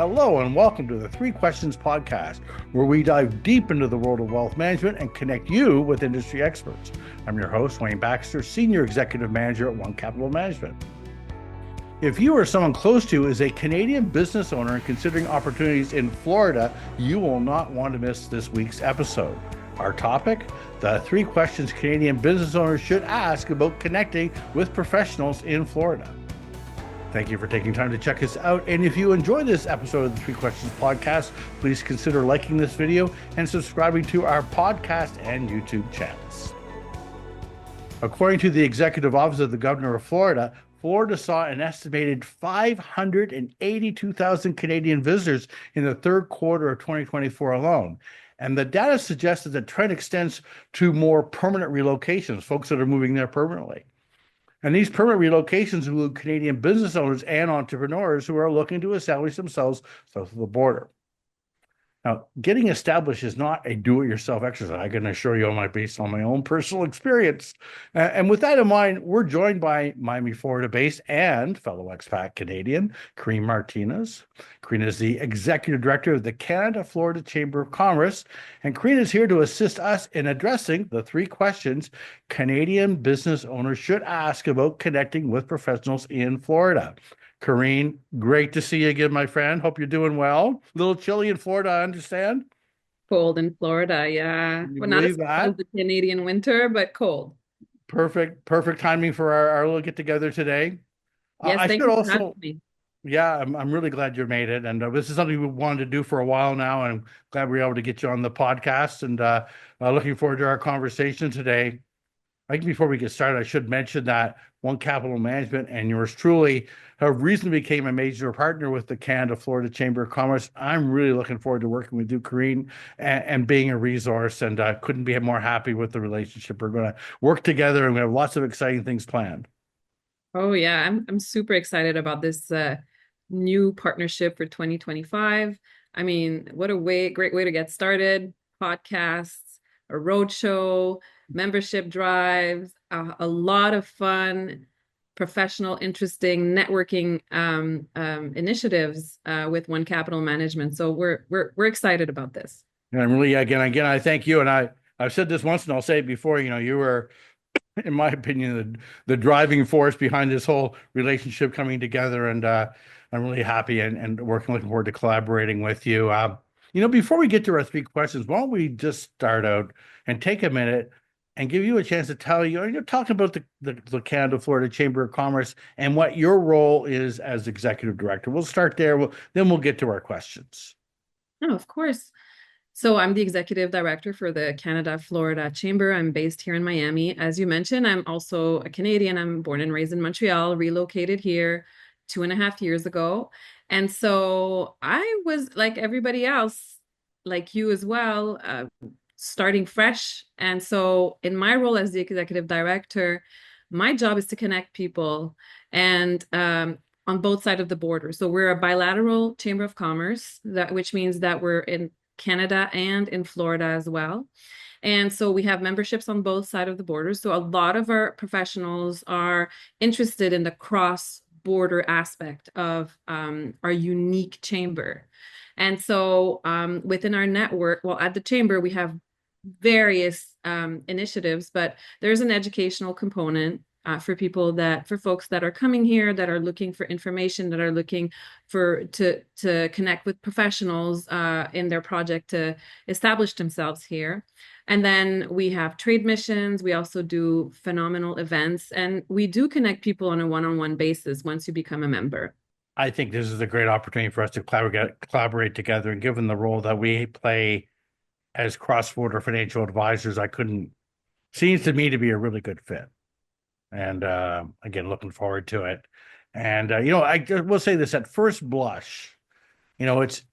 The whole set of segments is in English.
Hello and welcome to the Three Questions podcast, where we dive deep into the world of wealth management and connect you with industry experts. I'm your host, Wayne Baxter, Senior Executive Manager at One Capital Management. If you or someone close to you is a Canadian business owner and considering opportunities in Florida, you will not want to miss this week's episode. Our topic, the 3 questions Canadian business owners should ask about connecting with professionals in Florida. Thank you for taking time to check us out. And if you enjoy this episode of the 3 Questions podcast, please consider liking this video and subscribing to our podcast and YouTube channels. According to the Executive Office of the Governor of Florida, Florida saw an estimated 582,000 Canadian visitors in the third quarter of 2024 alone. And the data suggests that the trend extends to more permanent relocations, folks that are moving there permanently. And these permanent relocations include Canadian business owners and entrepreneurs who are looking to establish themselves south of the border. Now, getting established is not a do-it-yourself exercise. I can assure you based on my own personal experience. And with that in mind, we're joined by Miami, Florida-based and fellow expat Canadian, K.Martinez. Karine is the Executive Director of the Canada-Florida Chamber of Commerce. And Karine is here to assist us in addressing the 3 questions Canadian business owners should ask about connecting with professionals in Florida. Karine, great to see you again, my friend. Hope you're doing well. A little chilly in Florida, I understand. Cold in Florida, yeah. Can you Well, not believe as cold that? as the Canadian winter, but cold. Perfect timing for our little get together today. Yes, I thank should you for having also, me. yeah, I'm really glad you made it. And this is something we wanted to do for a while now. And I'm glad we were able to get you on the podcast and looking forward to our conversation today. I think before we get started, I should mention that One Capital Management and yours truly have recently became a major partner with the Canada-Florida Chamber of Commerce. I'm really looking forward to working with you, Karine, and being a resource, and couldn't be more happy with the relationship. We're going to work together, and we have lots of exciting things planned. Oh yeah, I'm super excited about this new partnership for 2025. I mean, what a great way to get started. Podcasts, a roadshow, membership drives, a lot of fun, professional, interesting networking initiatives with One Capital Management. So we're excited about this. And I'm really, again, I thank you. And I've said this once and I'll say it before, you were, in my opinion, the driving force behind this whole relationship coming together. And I'm really happy and looking forward to collaborating with you. Before we get to our 3 questions, why don't we just start out and take a minute and give you a chance to tell you're talking about the Canada-Florida Chamber of Commerce and what your role is as executive director. We'll start there. Then we'll get to our questions. Oh, of course. So I'm the executive director for the Canada-Florida Chamber. I'm based here in Miami. As you mentioned, I'm also a Canadian. I'm born and raised in Montreal, relocated here 2.5 years ago. And so I was like everybody else, like you as well, starting fresh. And so in my role as the executive director, my job is to connect people and on both sides of the border. So we're a bilateral chamber of commerce, which means that we're in Canada and in Florida as well. And so we have memberships on both sides of the border. So a lot of our professionals are interested in the cross-border aspect of our unique chamber. And so within our network, well, at the chamber, we have various initiatives, but there's an educational component for folks that are coming here, that are looking for information, that are looking to connect with professionals in their project to establish themselves here. And then we have trade missions. We also do phenomenal events, and we do connect people on a one-on-one basis once you become a member. I think this is a great opportunity for us to collaborate together, and given the role that we play as cross-border financial advisors, seems to me to be a really good fit. And again, looking forward to it. And, I will say this at first blush, it's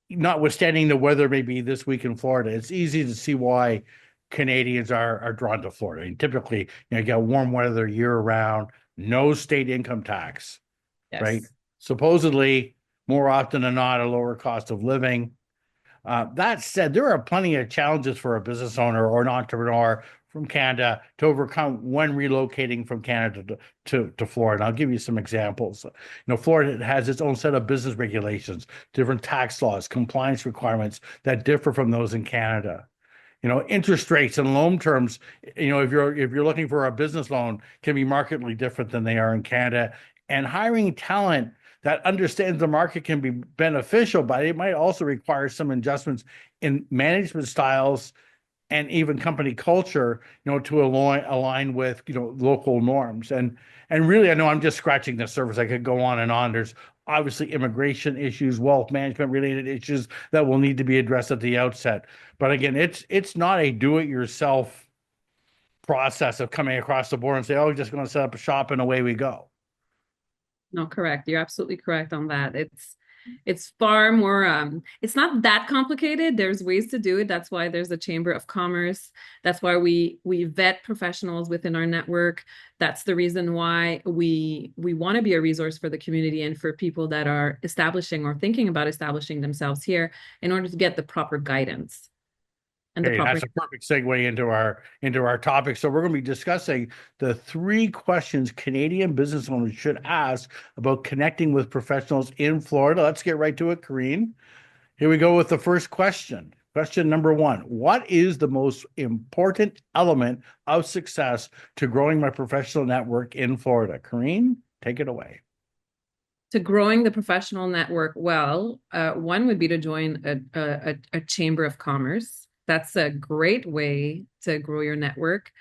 notwithstanding the weather may be this week in Florida, it's easy to see why Canadians are drawn to Florida. And typically, you get warm weather year round, no state income tax, right? Yes. Supposedly, more often than not, a lower cost of living. That said, there are plenty of challenges for a business owner or an entrepreneur from Canada to overcome when relocating from Canada to Florida. I'll give you some examples. Florida has its own set of business regulations, different tax laws, compliance requirements that differ from those in Canada. Interest rates and loan terms, if you're looking for a business loan, can be markedly different than they are in Canada. And hiring talent that understands the market can be beneficial, but it might also require some adjustments in management styles and even company culture, to align with, local norms. And really, I know I'm just scratching the surface. I could go on and on. There's obviously immigration issues, wealth management related issues that will need to be addressed at the outset. But again, it's not a do-it-yourself process of coming across the board and say, oh, we're just going to set up a shop and away we go. No, correct. You're absolutely correct on that. It's far more it's not that complicated. There's ways to do it. That's why there's a Chamber of Commerce. That's why we vet professionals within our network. That's the reason why we want to be a resource for the community and for people that are establishing or thinking about establishing themselves here in order to get the proper guidance and the Okay, proper. that's a perfect segue into our topic. So we're going to be discussing the 3 questions Canadian business owners should ask about connecting with professionals in Florida. Let's get right to it, Karine. Here we go with the first question. Question number 1. What is the most important element of success to growing my professional network in Florida? Karine, take it away. To growing the professional network well, one would be to join a chamber of commerce. That's a great way to grow your network.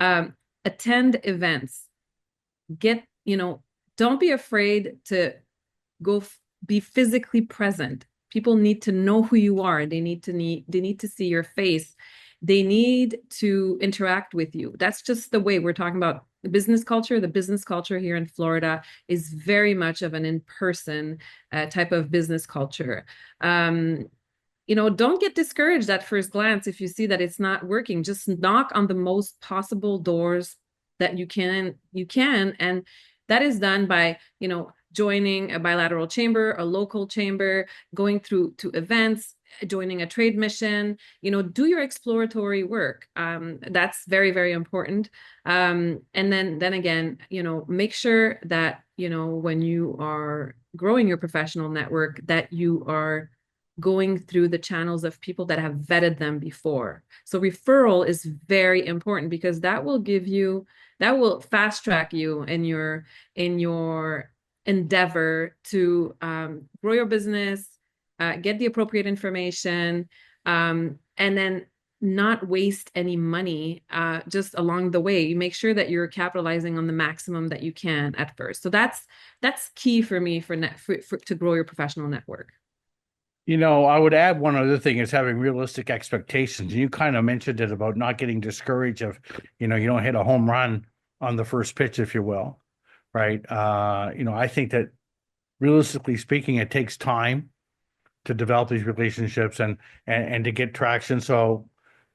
Attend events. Don't be afraid to be physically present. People need to know who you are. They need to see your face. They need to interact with you. That's just the way we're talking about the business culture. The business culture here in Florida is very much of an in-person type of business culture. Don't get discouraged at first glance if you see that it's not working. Just knock on the most possible doors that you can, and that is done by, joining a bilateral chamber, a local chamber, going through to events, joining a trade mission. Do your exploratory work. That's very, very important. And then again, make sure that, when you are growing your professional network, that you are going through the channels of people that have vetted them before. So referral is very important because that will fast track you in your endeavor to grow your business, get the appropriate information, and then not waste any money just along the way. You make sure that you're capitalizing on the maximum that you can at first. So that's key for me to grow your professional network. I would add one other thing is having realistic expectations. You kind of mentioned it about not getting discouraged if, you don't hit a home run on the first pitch, if you will, right? I think that realistically speaking, it takes time to develop these relationships and to get traction. So,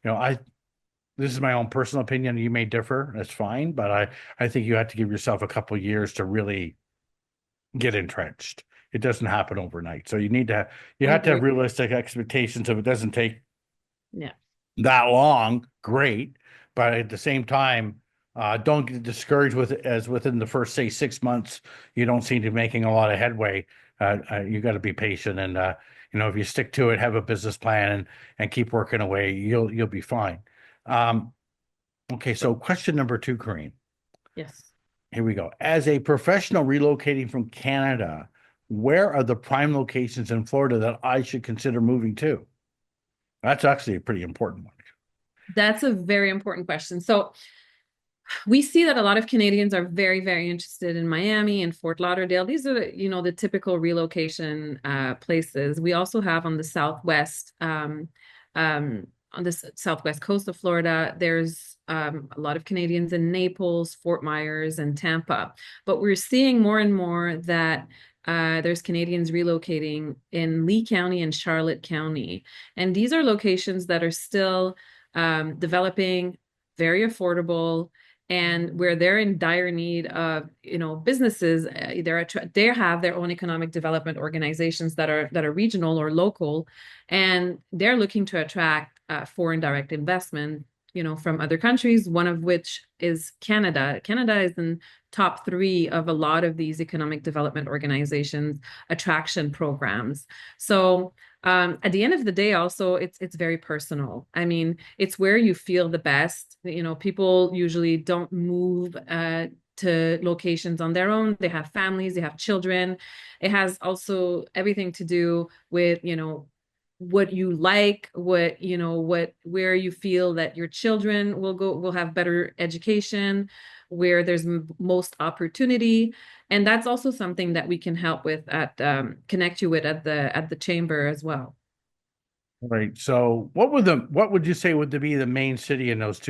this is my own personal opinion. You may differ. That's fine. But I think you have to give yourself a couple of years to really get entrenched. It doesn't happen overnight. So you have to have realistic expectations. If it doesn't take Yeah. that long, great. But at the same time, don't get discouraged as within the first, say, 6 months, you don't seem to be making a lot of headway. You got to be patient. And, if you stick to it, have a business plan and keep working away, you'll be fine. Okay. So question number 2, Karine. Yes. Here we go. As a professional relocating from Canada, where are the prime locations in Florida that I should consider moving to? That's actually a pretty important one. That's a very important question. So we see that a lot of Canadians are very, very interested in Miami and Fort Lauderdale. These are, the typical relocation places. We also have on the southwest, on the southwest coast of Florida, there's a lot of Canadians in Naples, Fort Myers, and Tampa. But we're seeing more and more that there's Canadians relocating in Lee County and Charlotte County. And these are locations that are still developing, very affordable, and where they're in dire need of, businesses. They have their own economic development organizations that are regional or local, and they're looking to attract foreign direct investment from other countries, one of which is Canada. Canada is in top three of a lot of these economic development organizations, attraction programs. So at the end of the day, also it's very personal. I mean, it's where you feel the best. People usually don't move to locations on their own. They have families, they have children. It has also everything to do with, what you like, where you feel that your children will have better education, where there's most opportunity. And that's also something that we can help with at connect you with at the chamber as well. Right. So what would you say would be the main city in those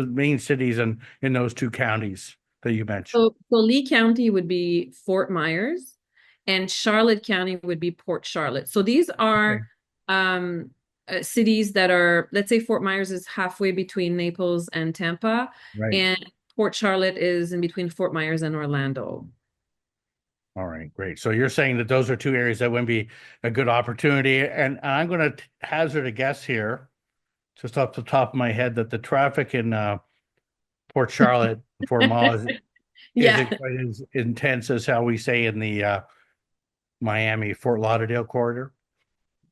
main cities in those two counties that you mentioned? So Lee County would be Fort Myers, and Charlotte County would be Port Charlotte. So these are Okay. um, cities that are, let's say Fort Myers is halfway between Naples and Tampa, Right. and Port Charlotte is in between Fort Myers and Orlando. All right, great. So you're saying that those are two areas that wouldn't be a good opportunity. And I'm going to hazard a guess here, just off the top of my head, that the traffic in Port Charlotte, Fort Myers, Yeah, isn't quite as intense as how we say in the Miami, Fort Lauderdale corridor,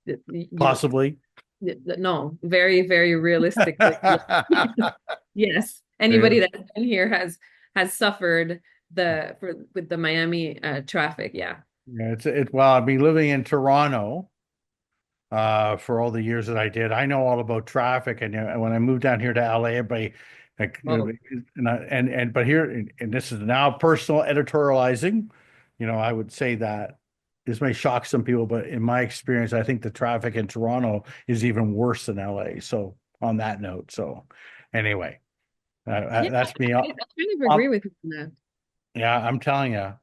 you're possibly. no, very, very realistically. Yes. Anybody Yeah, that's been here has suffered with the Miami traffic. Yeah. well, I've been living in Toronto for all the years that I did. I know all about traffic, and when I moved down here to LA, everybody like Oh, but here and this is now personal editorializing. I would say that this may shock some people, but in my experience, I think the traffic in Toronto is even worse than LA. So on that note, so anyway, yeah. that's me. I kind of agree with you on that. Yeah, I'm telling you. A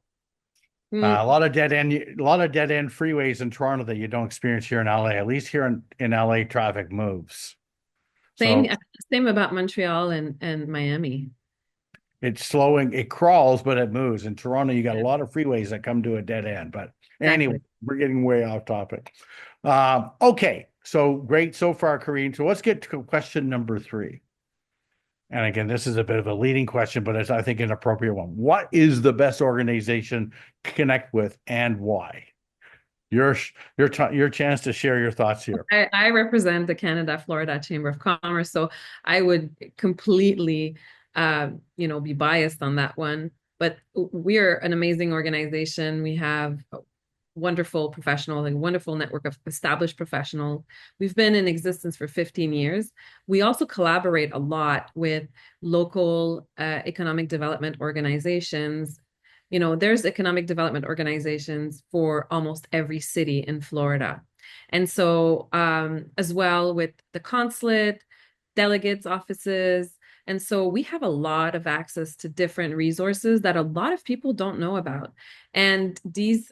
Mm, lot of dead end freeways in Toronto that you don't experience here in LA. At least here in LA, traffic moves. same, So same about Montreal and Miami. it's slowing, it crawls, but it moves. In Toronto, you got a Yeah, lot of freeways that come to a dead end. But anyway, exactly. we're getting way off topic. Okay, so great so far, Karine. So let's get to question number three. And again, this is a bit of a leading question, but it's, I think, an appropriate one. What is the best organization to connect with and why? Your chance to share your thoughts here. I represent the Canada Florida Chamber of Commerce, so I would completely, be biased on that one. But we are an amazing organization. We have a wonderful professional, a wonderful network of established professionals. We've been in existence for 15 years. We also collaborate a lot with local economic development organizations. There's economic development organizations for almost every city in Florida. And so, as well with the consulate, delegates' offices. And so we have a lot of access to different resources that a lot of people don't know about. And these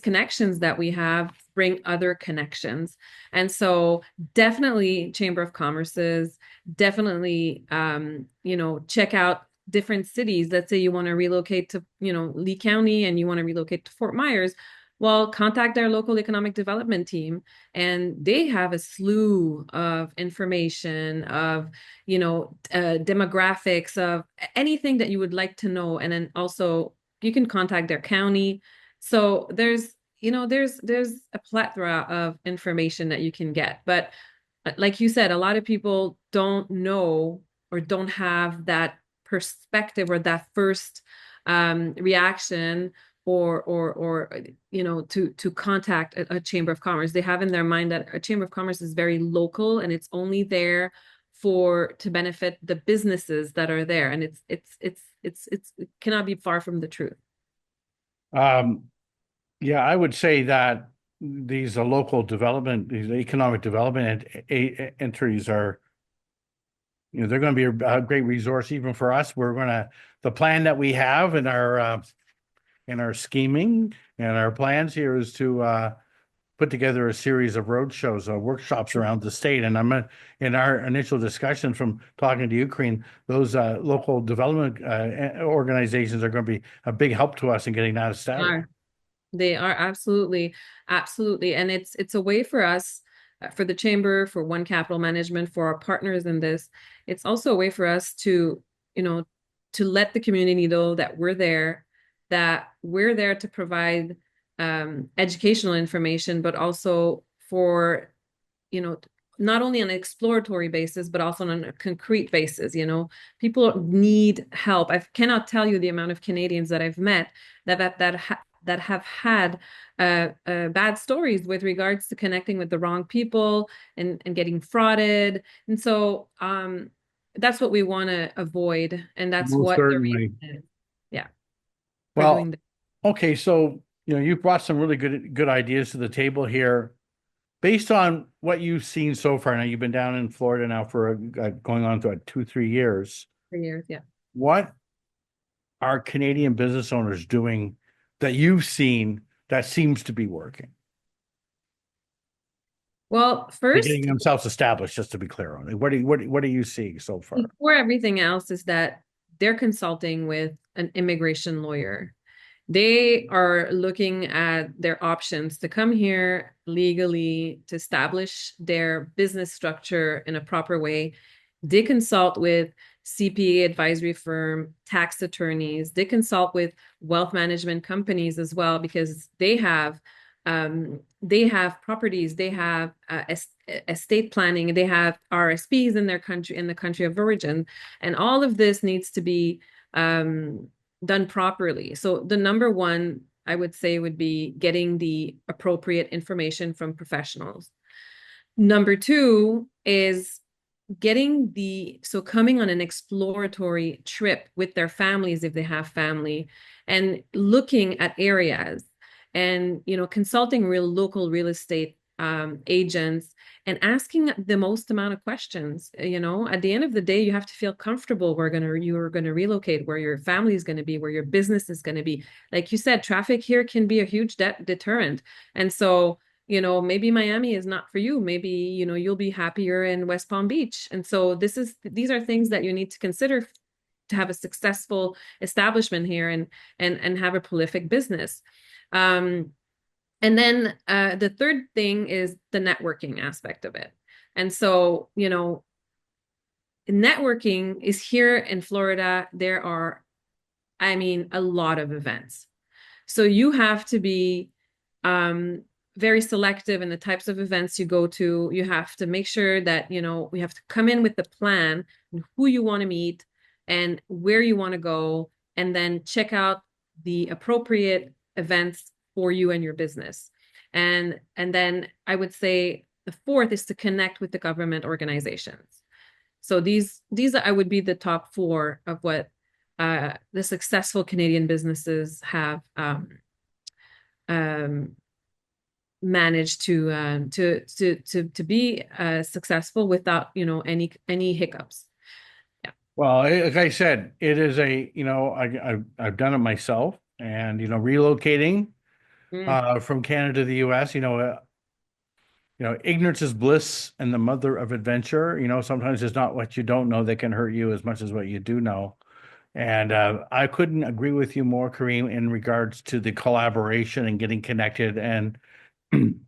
connections that we have bring other connections. And so definitely Chamber of Commerce's, definitely check out different cities. Let's say you want to relocate to, Lee County and you want to relocate to Fort Myers. Well, contact our local economic development team, and they have a slew of information of, demographics of anything that you would like to know. And then also you can contact their county. So there's a plethora of information that you can get. But like you said, a lot of people don't know or don't have that perspective or that first reaction or to contact a chamber of commerce. They have in their mind that a chamber of commerce is very local and it's only there to benefit the businesses that are there, and it cannot be far from the truth. Um, yeah, I would say that these local development, these economic development entries are, they're going to be a great resource even for us. The plan that we have in our scheming and our plans here is to put together a series of road shows, workshops around the state. And in our initial discussion from talking to Ukraine, those local development organizations are going to be a big help to us in getting that established. They are absolutely, absolutely. And it's a way for us for the chamber, for One Capital Management, for our partners in this, it's also a way for us to, you know, to let the community know that we're there to provide educational information, but also for, you know, not only on an exploratory basis, but also on a concrete basis. You know, people need help. I cannot tell you the amount of Canadians that I've met that have had bad stories with regards to connecting with the wrong people and getting frauded. And so that's what we want to avoid. And that's Most what the certainly. reason is. Yeah, for Well, doing the okay, so you've brought some really good ideas to the table here. Based on what you've seen so far, now you've been down in Florida now for going on to 2, 3 years. years. Yeah. What are Canadian business owners doing that you've seen that seems to be working? Well, They're getting first, themselves established, just to be clear on it. What are you seeing so far? before everything else, is that they're consulting with an immigration lawyer. They are looking at their options to come here legally, to establish their business structure in a proper way. They consult with CPA advisory firm, tax attorneys. They consult with wealth management companies as well, because they have properties, they have estate planning, they have RSPs in their country, in the country of origin, and all of this needs to be done properly. So the number one, I would say, would be getting the appropriate information from professionals. Number two is coming on an exploratory trip with their families if they have family, and looking at areas, and consulting local real estate agents, and asking the most amount of questions. At the end of the day, you have to feel comfortable you are gonna relocate, where your family is going to be, where your business is going to be. Like you said, traffic here can be a huge deterrent. And so maybe Miami is not for you. Maybe, you'll be happier in West Palm Beach. And so these are things that you need to consider to have a successful establishment here, and have a prolific business. And then the third thing is the networking aspect of it. And so, networking is here in Florida. There are, a lot of events. So you have to be very selective in the types of events you go to. You have to make sure that, we have to come in with the plan and who you want to meet and where you want to go, and then check out the appropriate events for you and your business. And then I would say the fourth is to connect with the government organizations. So these I would be the top four of what the successful Canadian businesses have managed to be successful without any hiccups. Yeah. Well, like I said, it is I've done it myself, and relocating Mm. from Canada to the U.S. Ignorance is bliss and the mother of adventure. Sometimes it's not what you don't know that can hurt you as much as what you do know. And I couldn't agree with you more, Kareem, in regards to the collaboration and getting connected. And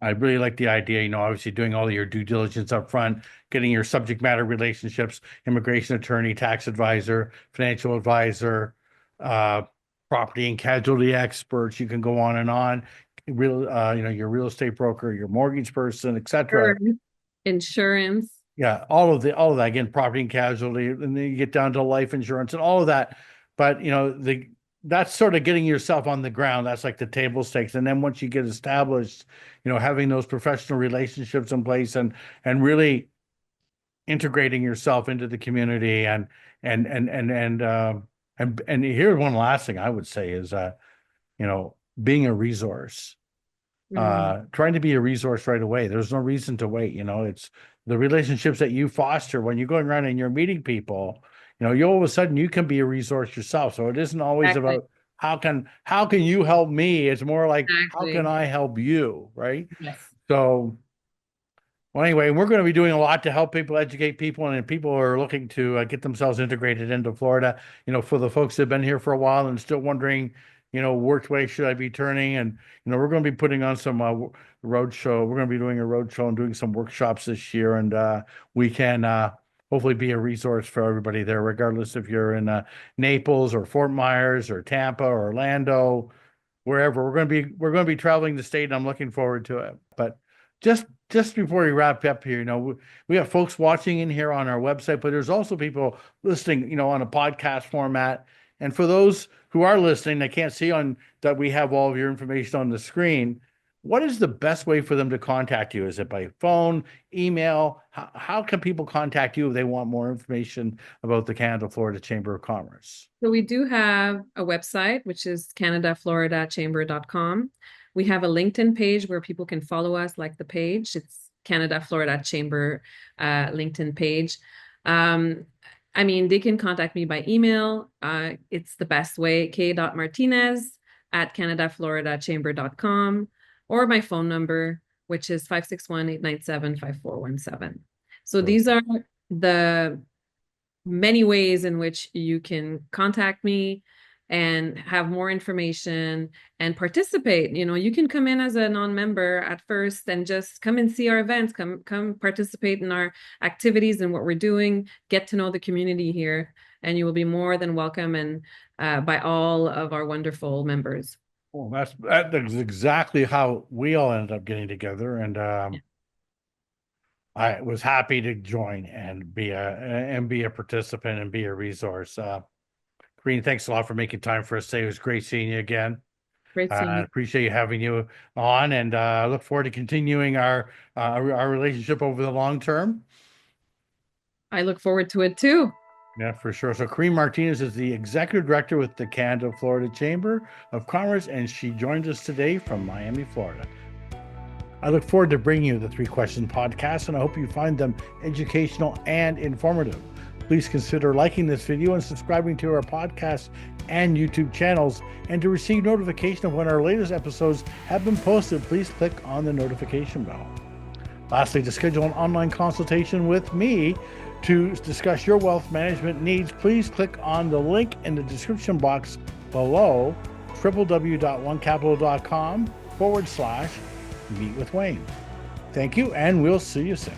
I really like the idea, obviously doing all your due diligence up front, getting your subject matter relationships, immigration attorney, tax advisor, financial advisor, uh, property and casualty experts. You can go on and on. Your real estate broker, your mortgage person, etc. Insurance. Yeah, all of that, again, property and casualty, and then you get down to life insurance and all of that. But that's sort of getting yourself on the ground. That's like the table stakes. And then once you get established, having those professional relationships in place, and really integrating yourself into the community, and here's one last thing I would say is being a resource. Mm, Trying to be a resource right away. There's no reason to wait. It's the relationships that you foster when you're going around and you're meeting people. You all of a sudden you can be a resource yourself. So it isn't always exactly. about how can you help me? It's more like how can Exactly. I help you, right? Yes. So well, anyway, we're going to be doing a lot to help people, educate people, and people are looking to get themselves integrated into Florida. For the folks that have been here for a while and still wondering, which way should I be turning? And, we're going to be putting on some road show. We're going to be doing a road show and doing some workshops this year. And we can hopefully be a resource for everybody there, regardless if you're in Naples or Fort Myers or Tampa or Orlando, wherever. We're going to be traveling the state, and I'm looking forward to it. But just before we wrap up here, we have folks watching in here on our website, but there's also people listening, on a podcast format. And for those who are listening, I can't see on that we have all of your information on the screen. What is the best way for them to contact you? Is it by phone, email? How can people contact you if they want more information about the Canada Florida Chamber of Commerce? So we do have a website, which is canadafloridachamber.com. We have a LinkedIn page where people can follow us, like the page. It's Canada Florida Chamber LinkedIn page. They can contact me by email. It's the best way, k.martinez at canadafloridachamber.com, or my phone number, which is 561-897-5417. So these are the many ways in which you can contact me and have more information and participate. You can come in as a non-member at first and just come and see our events, come participate in our activities and what we're doing, get to know the community here, and you will be more than welcome and by all of our wonderful members. Well, that's exactly how we all ended up getting together, and I was happy to join and be a participant and be a resource. Karine, thanks a lot for making time for us today. It was great seeing you again. Great seeing I you. appreciate having you on, and I look forward to continuing our relationship over the long term. I look forward to it too. Yeah, for sure. So Karine Martinez is the executive director with the Canada Florida Chamber of Commerce, and she joins us today from Miami, Florida. I look forward to bringing you the 3 Questions podcast, and I hope you find them educational and informative. Please consider liking this video and subscribing to our podcast and YouTube channels. And to receive notification of when our latest episodes have been posted, please click on the notification bell. Lastly, to schedule an online consultation with me to discuss your wealth management needs, please click on the link in the description box below, www.onecapital.com/meet with Wayne. Thank you, and we'll see you soon.